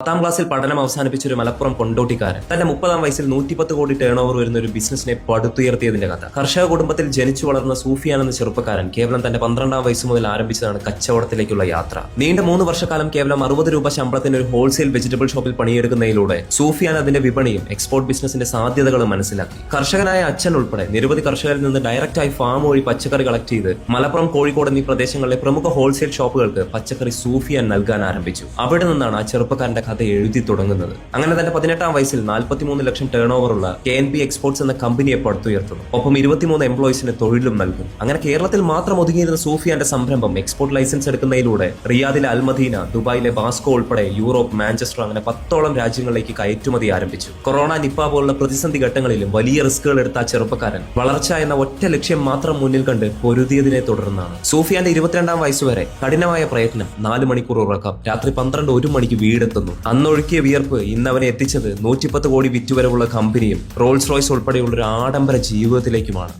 10ാം ക്ലാസ്സിൽ പഠനം അവസാനിപ്പിച്ച ഒരു മലപ്പുറം കൊണ്ടോട്ടിക്കാരൻ തന്റെ 30ാം വയസ്സിൽ 110 കോടി ടേൺ ഓവർ വരുന്ന ഒരു ബിസിനസിനെ പടുത്തുയർത്തിയതിന്റെ കഥ. കർഷക കുടുംബത്തിൽ ജനിച്ചു വളർന്ന സൂഫിയാൻ എന്ന ചെറുപ്പക്കാരൻ കേവലം തന്റെ 12ാം വയസ്സ് മുതൽ ആരംഭിച്ചതാണ് കച്ചവടത്തിലേക്കുള്ള യാത്ര. നീണ്ട 3 വർഷക്കാലം കേവലം 60 രൂപ ശമ്പളത്തിന് ഒരു ഹോൾസെയിൽ വെജിറ്റബിൾ ഷോപ്പിൽ പണിയെടുക്കുന്നതിലൂടെ സൂഫിയാൻ അതിന്റെ വിപണിയും എക്സ്പോർട്ട് ബിസിനസിന്റെ സാധ്യതകളും മനസ്സിലാക്കി. കർഷകനായ അച്ഛൻ ഉൾപ്പെടെ നിരവധി കർഷകരിൽ നിന്ന് ഡയറക്റ്റായി ഫാം വഴി പച്ചക്കറി കളക്ട് ചെയ്ത് മലപ്പുറം, കോഴിക്കോട് എന്നീ പ്രദേശങ്ങളിലെ പ്രമുഖ ഹോൾസെയിൽ ഷോപ്പുകൾക്ക് പച്ചക്കറി സൂഫിയാൻ നൽകാൻ ആരംഭിച്ചു. അവിടെ നിന്നാണ് ആ ചെറുപ്പക്കാരന്റെ കഥ എഴുതി തുടങ്ങുന്നത്. അങ്ങനെ തന്റെ 18ാം വയസ്സിൽ 43 ലക്ഷം ടേൺ ഓവറുള്ള KNP എക്സ്പോർട്സ് എന്ന കമ്പനിയെ പടുത്തുയർത്തുന്നു. ഒപ്പം 23 എംപ്ലോയീസിന് തൊഴിലും നൽകും. അങ്ങനെ കേരളത്തിൽ മാത്രം ഒതുങ്ങിയിരുന്ന സൂഫിയാന്റെ സംരംഭം എക്സ്പോർട്ട് ലൈസൻസ് എടുക്കുന്നതിലൂടെ റിയാദിലെ അൽമദീന, ദുബായിലെ ബാസ്കോ ഉൾപ്പെടെ യൂറോപ്പ്, മാഞ്ചസ്റ്റർ അങ്ങനെ 10ഓളം രാജ്യങ്ങളിലേക്ക് കയറ്റുമതി ആരംഭിച്ചു. കൊറോണ, നിപ്പ പോലുള്ള പ്രതിസന്ധി ഘട്ടങ്ങളിലും വലിയ റിസ്കുകൾ എടുത്ത ആ ചെറുപ്പക്കാരൻ വളർച്ച എന്ന ഒറ്റ ലക്ഷ്യം മാത്രം മുന്നിൽ കണ്ട് പൊരുതിയതിനെ തുടർന്നാണ് സൂഫിയാന്റെ 22ാം വയസ്സുവരെ കഠിനമായ പ്രയത്നം, 4 മണിക്കൂർ ഉറക്കം, രാത്രി 12-1 മണിക്ക് വീടെത്തുന്നു. അന്നൊഴുക്കിയ വിയർപ്പ് ഇന്നവനെ എത്തിച്ചത് 110 കോടി വിറ്റുവരവുള്ള കമ്പനിയും റോൾസ് റോയ്സ് ഉൾപ്പെടെയുള്ള ഒരു ആഡംബര ജീവിതത്തിലേക്കുമാണ്.